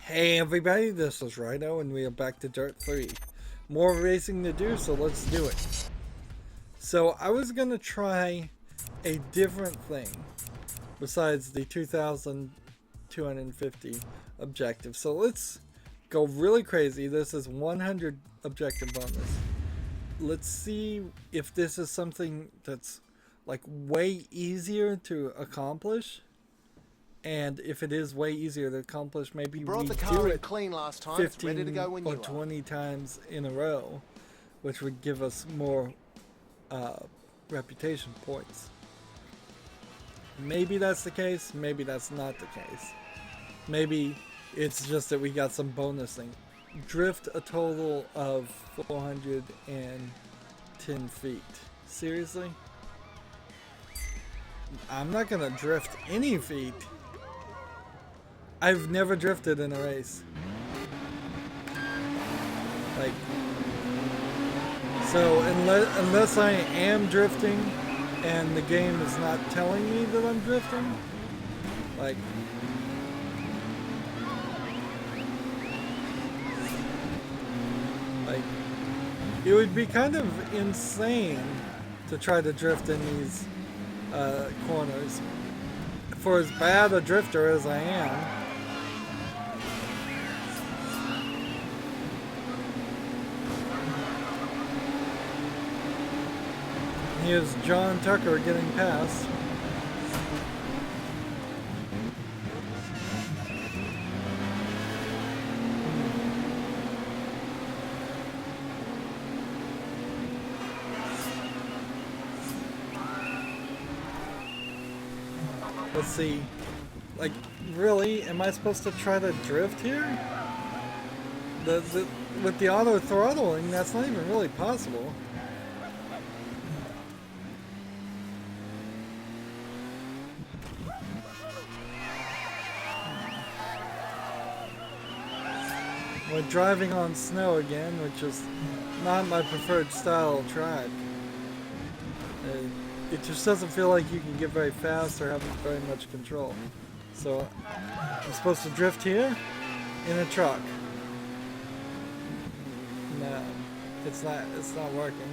Hey everybody, this is Rydo and we are back to Dirt 3. More racing to do, so let's do it. So I was going to try a different thing besides the 2,250 objective. So let's go really crazy. This is 100 objective bonus. Let's see if this is something that's like way easier to accomplish. And if it is way easier to accomplish, maybe we do it clean last time. 15 Ready to go when or you 20 times in a row, which would give us more reputation points. Maybe that's the case, maybe that's not the case. Maybe it's just that we got some bonusing. Drift a total of 410 feet. Seriously? I'm not gonna drift any feet. I've never drifted in a race. Like, so unless I am drifting and the game is not telling me that I'm drifting, like, it would be kind of insane to try to drift in these corners. For as bad a drifter as I am, here's John Tucker getting past. Let's see. Like, really? Am I supposed to try to drift here? With the auto throttling, that's not even really possible. We're driving on snow again, which is not my preferred style of track. It just doesn't feel like you can get very fast or have very much control. So I'm supposed to drift here in a truck. No, it's not working.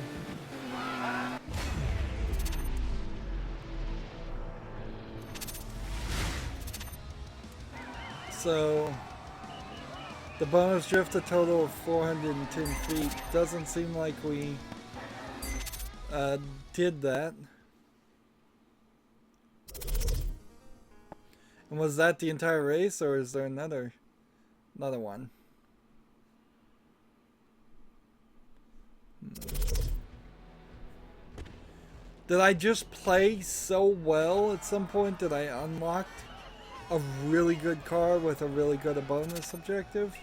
So the bonus drift a total of 410 feet. Doesn't seem like we did that. And was that the entire race, or is there another one? Did I just play so well at some point that I unlocked a really good car with a really good bonus objective?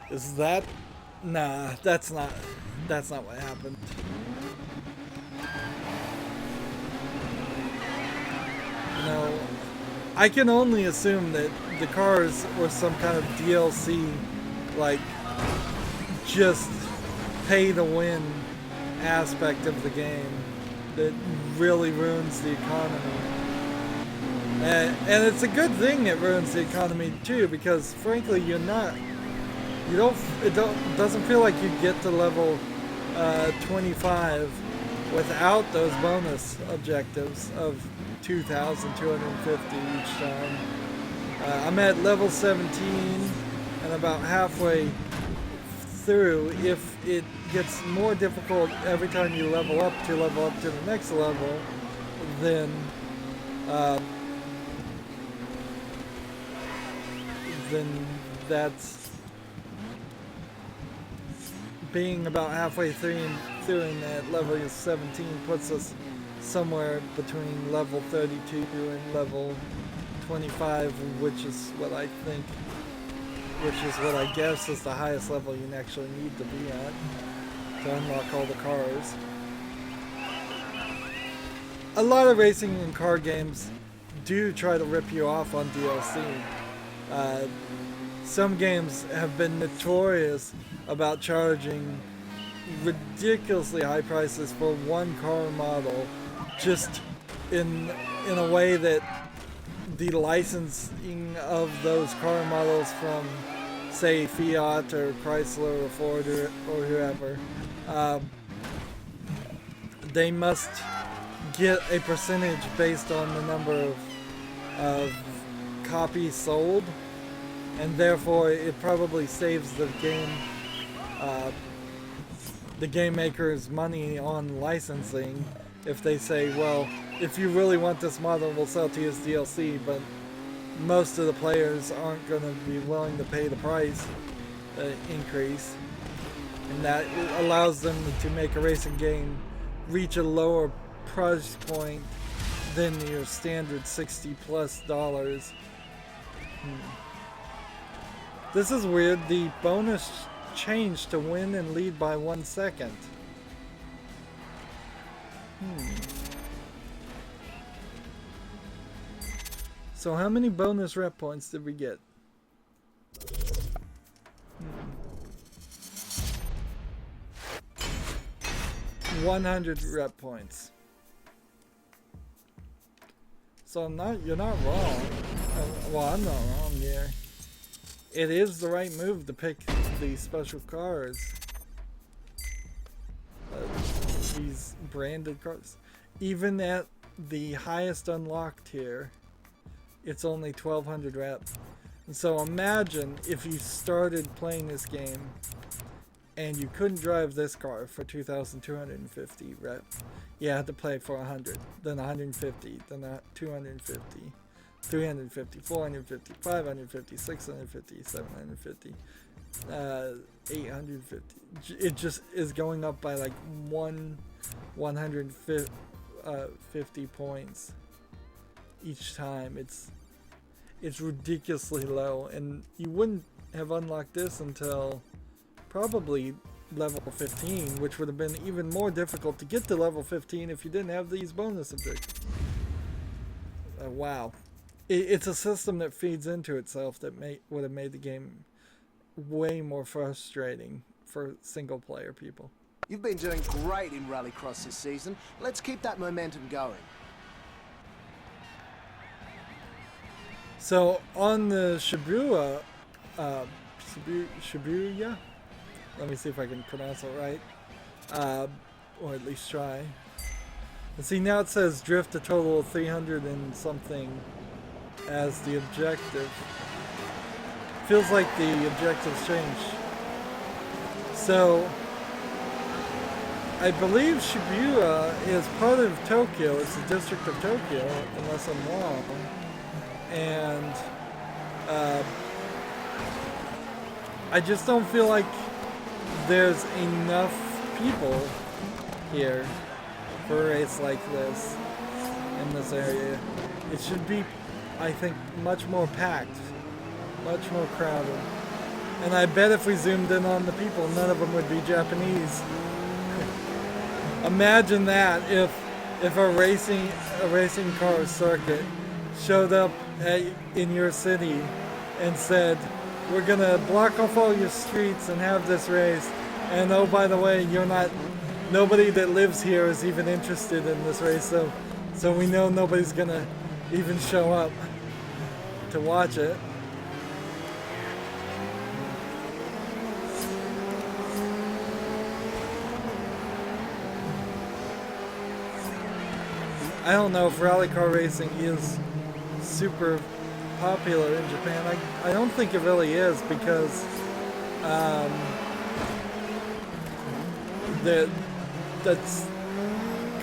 Is that? Nah, that's not what happened. No, I can only assume that the cars were some kind of DLC, like, just pay to win aspect of the game that really ruins the economy. And it's a good thing it ruins the economy too, because frankly it doesn't feel like you get to level 25 without those bonus objectives of 2,250 each time. I'm at level 17 and about halfway through. If it gets more difficult every time you level up to the next level, then that's being about halfway through and at level 17 puts us somewhere between level 32 and level 25, which is what I guess is the highest level you actually need to be at to unlock all the cars. A lot of racing and car games do try to rip you off on DLC. Some games have been notorious about charging ridiculously high prices for one car model just in a way that the licensing of those car models from, say, Fiat or Chrysler or Ford or whoever, they must get a percentage based on the number of copies sold, and therefore it probably saves the game makers money on licensing if they say, well, if you really want this model, we'll sell to you as DLC, but most of the players aren't going to be willing to pay the price increase, and that allows them to make a racing game reach a lower price point than your standard $60+ This is weird. The bonus changed to win and lead by 1 second. So how many bonus rep points did we get? 100 rep points. So you're not wrong. Well, I'm not wrong here. It is the right move to pick these special cars. These branded cars. Even at the highest unlocked tier, it's only 1200 reps. And so imagine if you started playing this game and you couldn't drive this car for 2,250 reps. You had to play for 100, then 150, then 250, 350, 450, 550, 650, 750, 850. It just is going up by like 150 points each time. It's ridiculously low, and you wouldn't have unlocked this until probably level 15, which would have been even more difficult to get to level 15 if you didn't have these bonus objectives. Wow. It's a system that feeds into itself that would have made the game way more frustrating for single player people. You've been doing great in Rallycross this season. Let's keep that momentum going. So on the Shibuya, let me see if I can pronounce it right, or at least try. And see, now it says drift a total of 300 and something as the objective. Feels like the objectives changed. So I believe Shibuya is part of Tokyo. It's the district of Tokyo, unless I'm wrong. And I just don't feel like there's enough people here for a race like this in this area. It should be, I think, much more packed, much more crowded. And I bet if we zoomed in on the people, none of them would be Japanese. Imagine that if a racing car circuit showed up in your city and said, we're gonna block off all your streets and have this race, and oh, by the way, nobody that lives here is even interested in this race, so we know nobody's gonna even show up to watch it. I don't know if rally car racing is super popular in Japan. I don't think it really is, because that's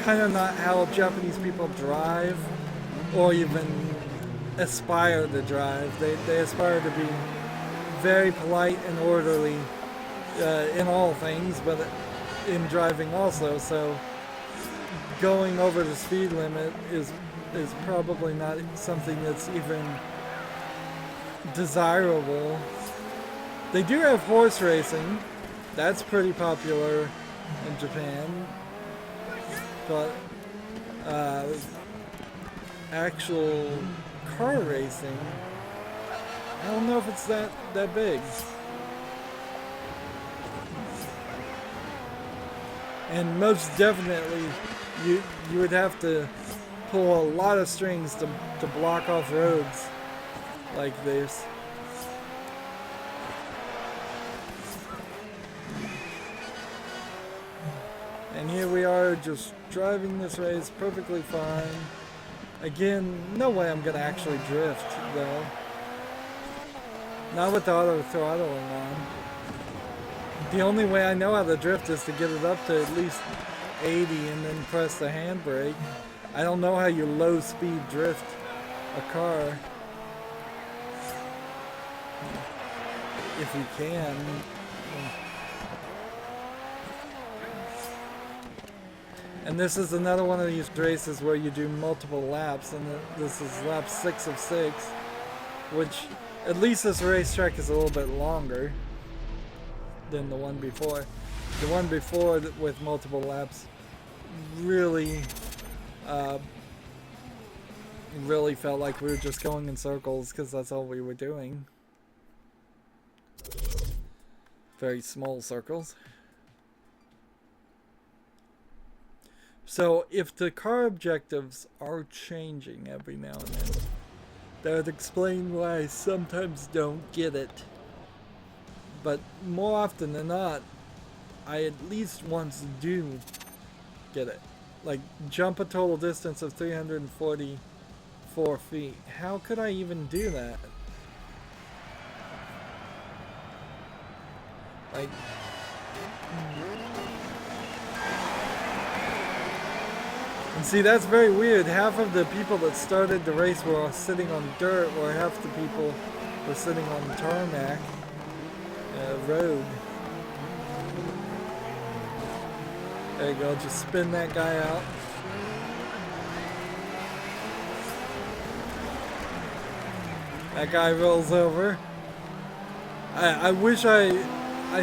kind of not how Japanese people drive or even aspire to drive. They aspire to be very polite and orderly in all things, but in driving also. So going over the speed limit is probably not something that's even desirable. They do have horse racing. That's pretty popular in Japan. But actual car racing, I don't know if it's that big. And most definitely you would have to pull a lot of strings to block off roads like this. And here we are just driving this race perfectly fine. Again, no way I'm gonna actually drift though. Not with the auto throttling on. The only way I know how to drift is to get it up to at least 80 and then press the handbrake. I don't know how you low speed drift a car. If you can. And this is another one of these races where you do multiple laps, and this is lap 6 of 6, which at least this racetrack is a little bit longer than the one before. The one before with multiple laps really felt like we were just going in circles because that's all we were doing. Very small circles. So if the car objectives are changing every now and then, that would explain why I sometimes don't get it. But more often than not, I at least once do get it. Like, jump a total distance of 344 feet. How could I even do that? Like... And see, that's very weird. Half of the people that started the race were sitting on dirt, or half the people were sitting on tarmac road. There you go, just spin that guy out. That guy rolls over. I wish I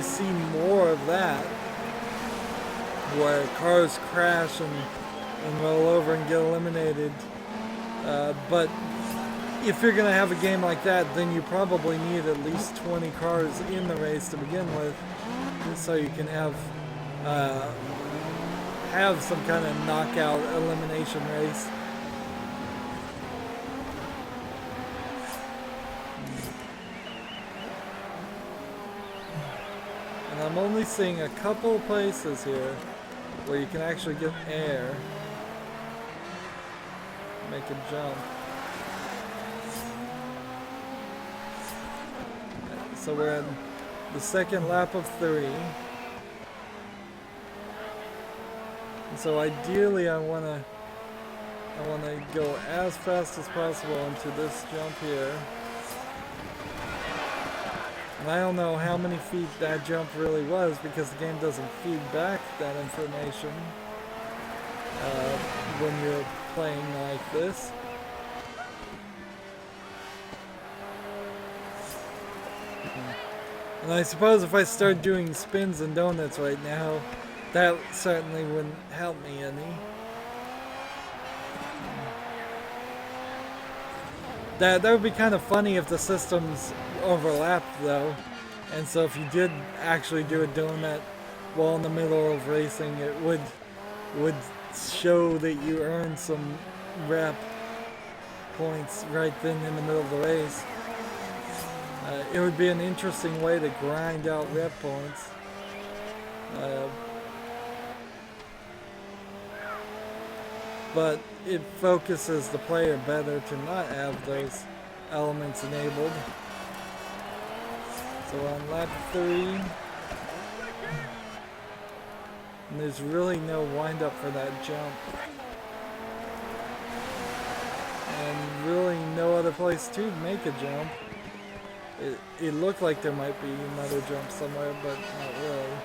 see more of that, where cars crash and roll over and get eliminated. But if you're going to have a game like that, then you probably need at least 20 cars in the race to begin with, so you can have some kind of knockout elimination race. And I'm only seeing a couple places here where you can actually get air. Make a jump. So we're in the second lap of 3. And so ideally I wanna go as fast as possible into this jump here. And I don't know how many feet that jump really was, because the game doesn't feed back that information when you're playing like this. And I suppose if I start doing spins and donuts right now, that certainly wouldn't help me any. That would be kind of funny if the systems overlapped though. And so if you did actually do a donut while in the middle of racing, it would show that you earned some rep points right then in the middle of the race. It would be an interesting way to grind out rep points. But it focuses the player better to not have those elements enabled. So we're on lap 3. And there's really no wind up for that jump. And really no other place to make a jump. It looked like there might be another jump somewhere, but not really.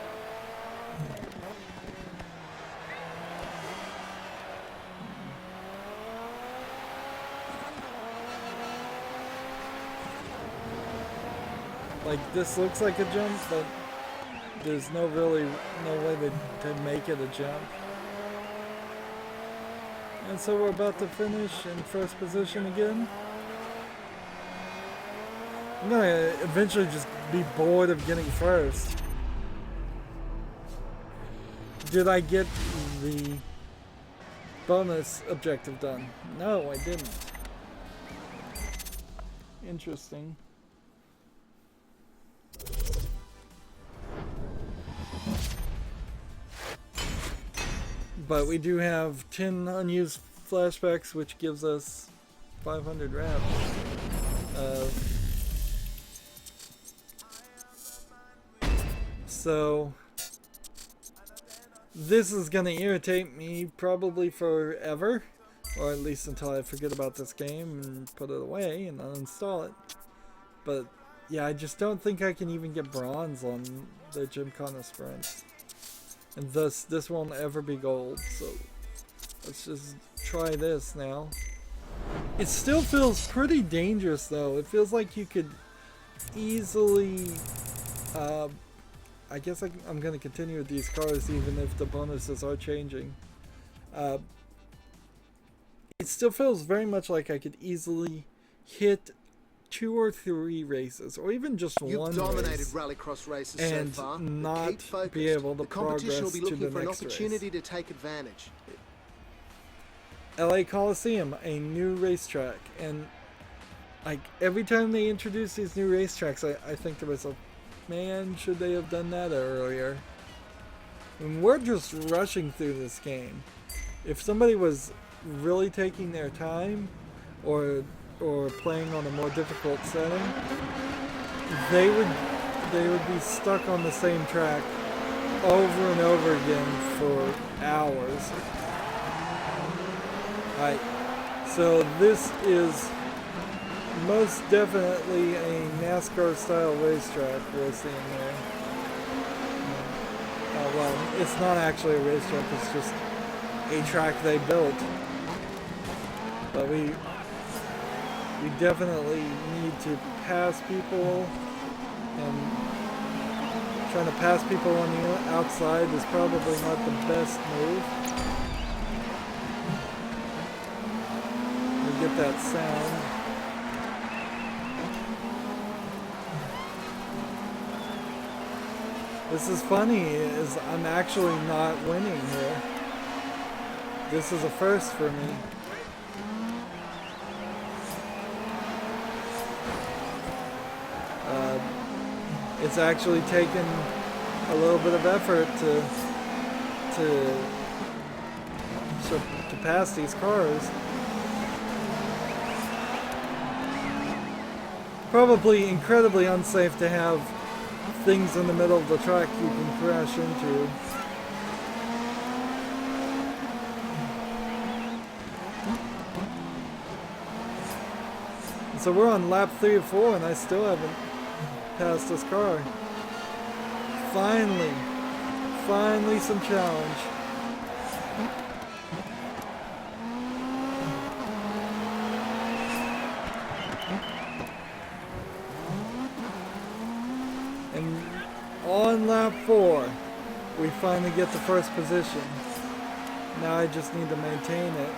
Like, this looks like a jump, but there's no way to make it a jump. And so we're about to finish in first position again. I'm gonna eventually just be bored of getting first. Did I get the bonus objective done. No, I didn't. Interesting. But we do have 10 unused flashbacks, which gives us 500 wraps. So this is gonna irritate me probably forever, or at least until I forget about this game and put it away and uninstall it. But yeah, I just don't think I can even get bronze on the Gymkhana sprints, and thus this won't ever be gold. So let's just try this now. It still feels pretty dangerous though. It feels like you could easily I guess I'm going to continue with these cars even if the bonuses are changing. It still feels very much like I could easily hit 2 or 3 races, or even just one You've dominated race, Rallycross races and so far. not Keep focused. be able to the competition will progress be to looking the for an next opportunity race. to take advantage. LA Coliseum, a new racetrack, and like every time they introduce these new racetracks, I think to myself, man, should they have done that earlier? And we're just rushing through this game. If somebody was really taking their time, or playing on a more difficult setting, they would be stuck on the same track over and over again for hours. Alright, so this is most definitely a NASCAR style racetrack we're seeing there. Well, it's not actually a racetrack, it's just a track they built. But we definitely need to pass people, and trying to pass people on the outside is probably not the best move. We get that sound. This is funny, is I'm actually not winning here. This is a first for me. It's actually taken a little bit of effort to pass these cars. Probably incredibly unsafe to have things in the middle of the track you can crash into. So we're on lap 3 or 4 and I still haven't passed this car. Finally some challenge. And on lap 4, we finally get the first position. Now I just need to maintain it.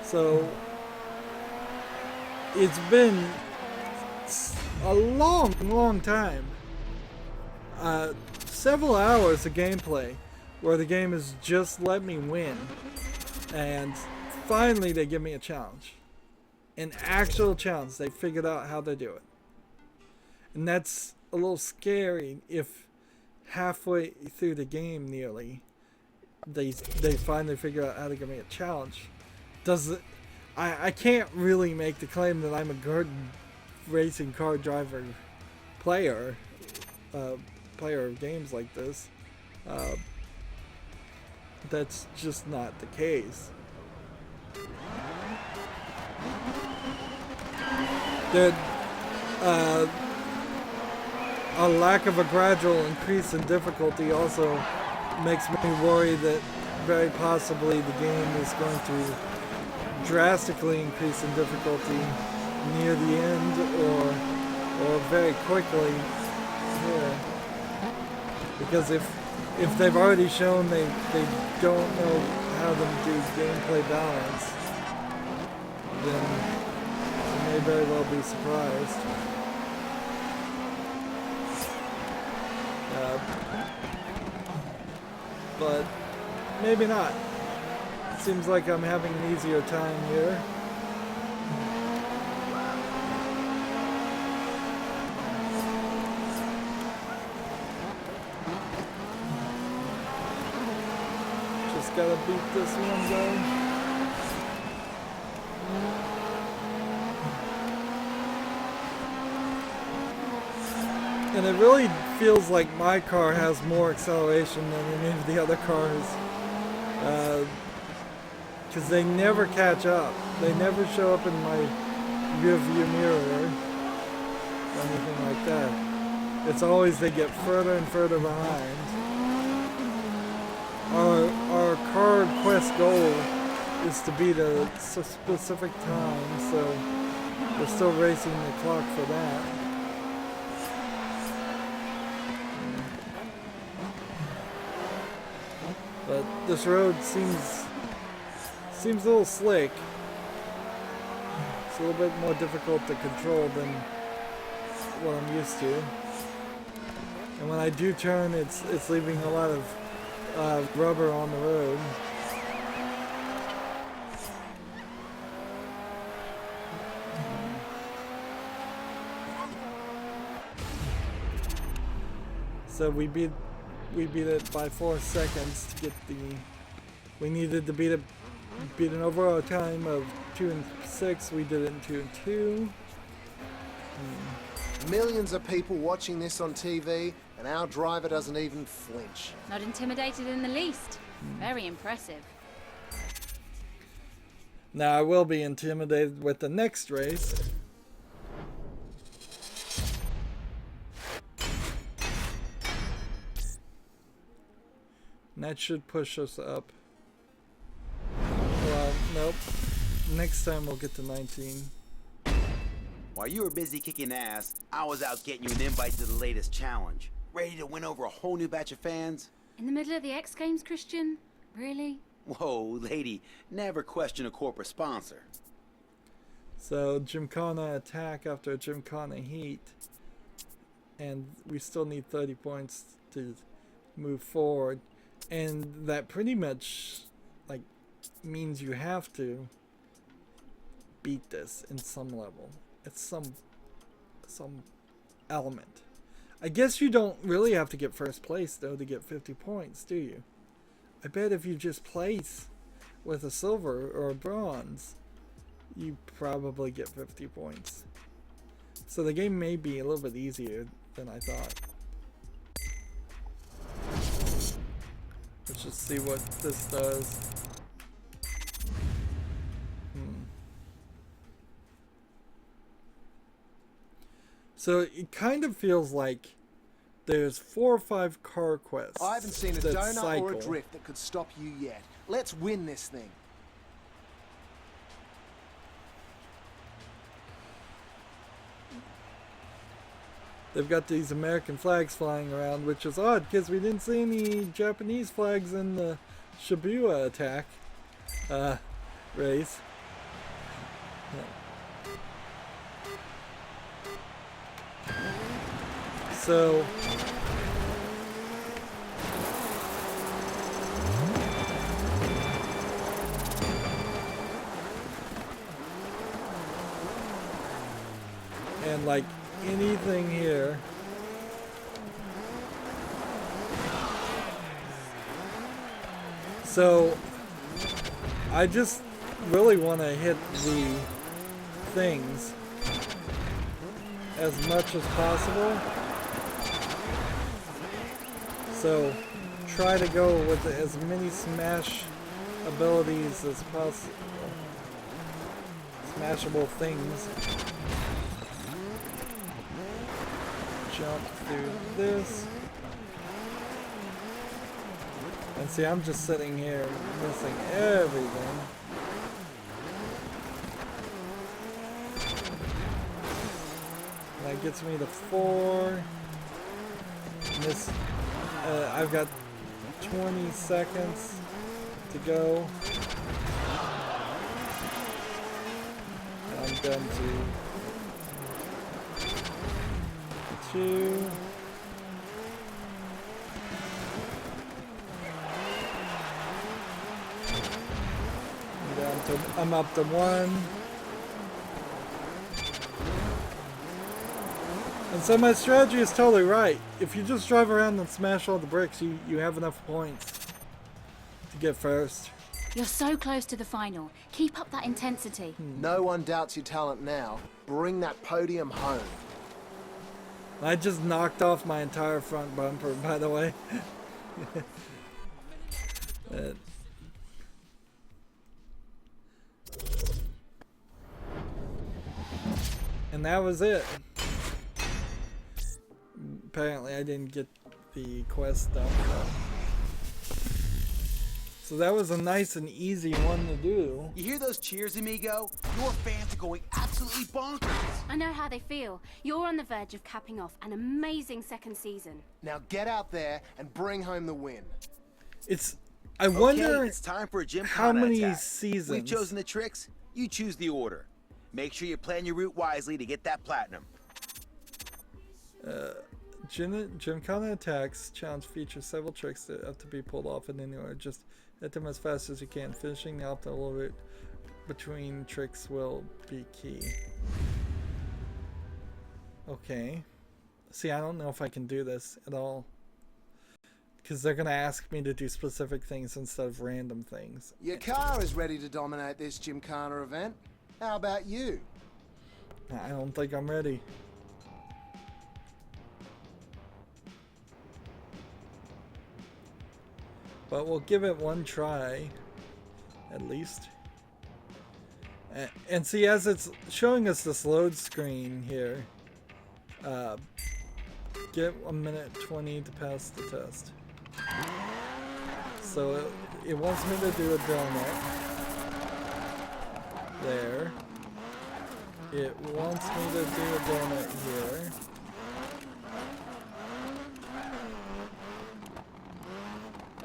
So it's been a long time. Several hours of gameplay where the game has just let me win. And finally they give me a challenge. An actual challenge. They figured out how to do it. And that's a little scary if halfway through the game nearly they finally figure out how to give me a challenge. I can't really make the claim that I'm a good racing car driver player of games like this. That's just not the case. A lack of a gradual increase in difficulty also makes me worry that very possibly the game is going to drastically increase in difficulty near the end or very quickly here. Because if they've already shown they don't know how to do gameplay balance, then you may very well be surprised. But maybe not. Seems like I'm having an easier time here. Just gotta beat this one though. And it really feels like my car has more acceleration than any of the other cars. Because they never catch up. They never show up in my rear view mirror or anything like that. It's always they get further and further behind. Our car quest goal is to beat a specific time, so we're still racing the clock for that. But this road seems a little slick. It's a little bit more difficult to control than what I'm used to. And when I do turn, it's leaving a lot of rubber on the road. So we beat it by 4 seconds to get the. We needed to beat an overall time of 2 and 6. We did it in 2 and 2. Millions of people watching this on TV, and our driver doesn't even flinch. Not intimidated in the least. Very impressive. Now I will be intimidated with the next race. And that should push us up. Well, nope. Next time we'll get to 19. While you were busy kicking ass, I was out getting you an invite to the latest challenge. Ready to win over a whole new batch of fans? In the middle of the X Games, Christian? Really? Whoa, lady, never question a corporate sponsor. So Gymkhana attack after a Gymkhana heat. And we still need 30 points to move forward. And that pretty much like means you have to beat this in some level. It's some element. I guess you don't really have to get first place though to get 50 points, do you? I bet if you just place with a silver or a bronze, you probably get 50 points. So the game may be a little bit easier than I thought. Let's just see what this does. So it kind of feels like there's 4 or 5 car quests. I haven't seen a that donut cycle. or a drift that could stop you yet. Let's win this thing. They've got these American flags flying around, which is odd because we didn't see any Japanese flags in the Shibuya attack race. So and like anything here, so I just really want to hit the things as much as possible. So try to go with as many smash abilities as possible. Smashable things. Jump through this. And see, I'm just sitting here missing everything. And that gets me to 4. And this, I've got 20 seconds to go. And I'm done to 2. So I'm up to 1. And so my strategy is totally right. If you just drive around and smash all the bricks, you have enough points to get first. You're so close to the final. Keep up that intensity. No one doubts your talent now. Bring that podium home. I just knocked off my entire front bumper, by the way. And that was it. Apparently I didn't get the quest done. So that was a nice and easy one to do. You hear those cheers, amigo? Your fans are going absolutely bonkers. I know how they feel. You're on the verge of capping off an amazing second season. Now get out there and bring home the win. I wonder Okay, it's time for a Gymkhana how many attack. seasons. We've chosen the tricks. You choose the order. Make sure you plan your route wisely to get that platinum. Gymkhana attacks challenge features several tricks that have to be pulled off in any order. Just hit them as fast as you can. Finishing the optimal route between tricks will be key. Okay. See, I don't know if I can do this at all. Because they're going to ask me to do specific things instead of random things. Your car is ready to dominate this Gymkhana event. How about you? I don't think I'm ready. But we'll give it one try, at least. And see, as it's showing us this load screen here, get 1:20 to pass the test. So it wants me to do a donut. There. It wants me to do a donut here.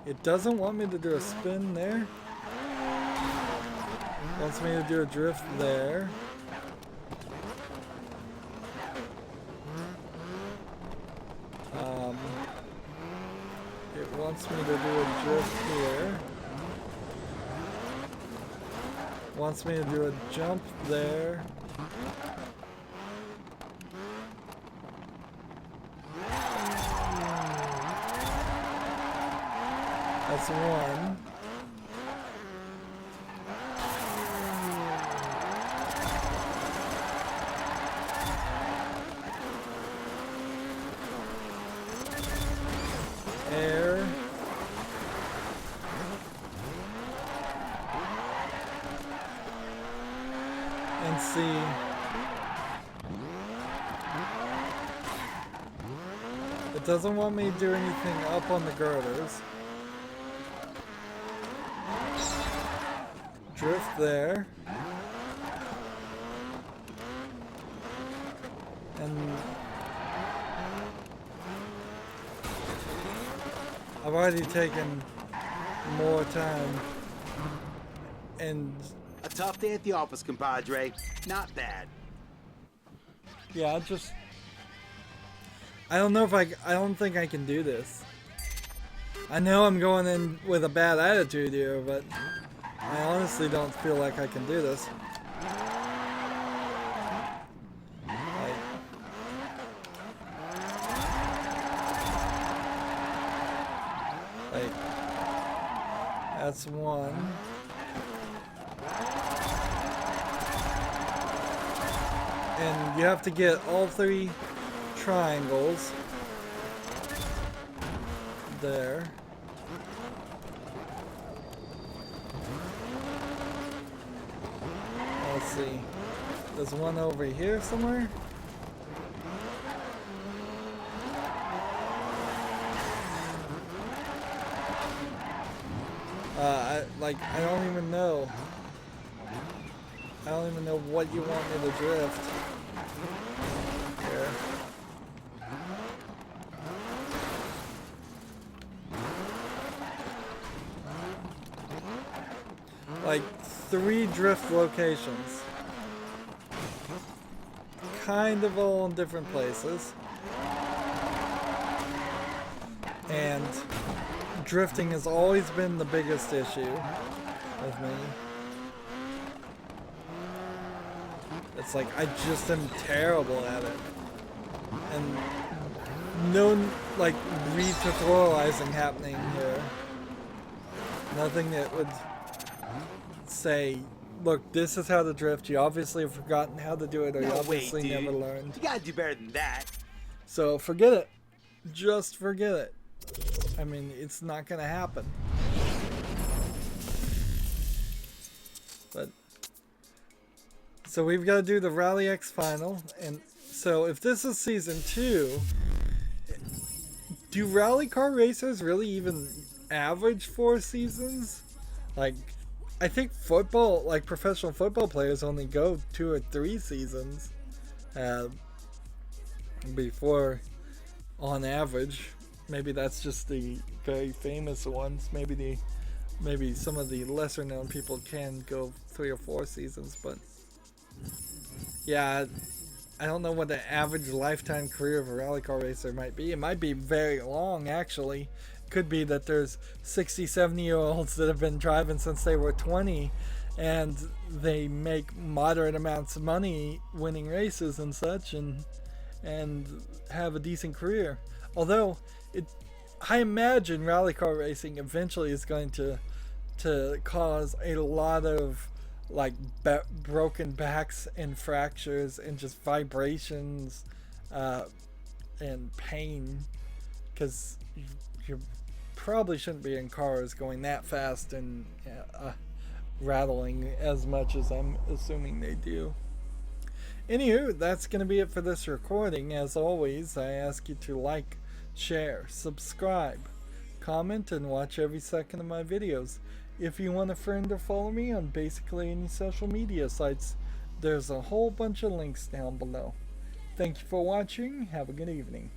It doesn't want me to do a spin there. It wants me to do a drift there. It wants me to do a drift here. Wants me to do a jump there. That's one. Air. And C. It doesn't want me to do anything up on the girders. Drift there. And I've already taken more time. And A tough day at the office, compadre. Not bad. yeah, I don't know if I don't think I can do this. I know I'm going in with a bad attitude here, but I honestly don't feel like I can do this. Like, that's one. And you have to get all 3 triangles there. Let's see. There's one over here somewhere. I don't even know. I don't even know what you want me to drift. Here. Like 3 drift locations. Kind of all in different places. And drifting has always been the biggest issue with me. It's like I just am terrible at it, and no like re-tutorializing happening here. Nothing that would say, look, this is how to drift. You obviously have forgotten how to do it, or you obviously never learned. You gotta do better than that. So forget it. Just forget it. I mean, it's not gonna happen. But so we've got to do the Rally X final, and so if this is season 2, do rally car racers really even average 4 seasons? Like, I think football, like professional football players, only go 2 or 3 seasons before, on average. Maybe that's just the very famous ones. Maybe some of the lesser known people can go 3 or 4 seasons, but yeah, I don't know what the average lifetime career of a rally car racer might be. It might be very long, actually. Could be that there's 60, 70-year-olds that have been driving since they were 20, and they make moderate amounts of money winning races and such, and have a decent career. Although I imagine rally car racing eventually is going to cause a lot of like broken backs and fractures and just vibrations and pain, because you probably shouldn't be in cars going that fast and rattling as much as I'm assuming they do. Anywho, that's going to be it for this recording. As always, I ask you to like, share, subscribe, comment, and watch every second of my videos. If you want a friend or follow me on basically any social media sites, there's a whole bunch of links down below. Thank you for watching. Have a good evening.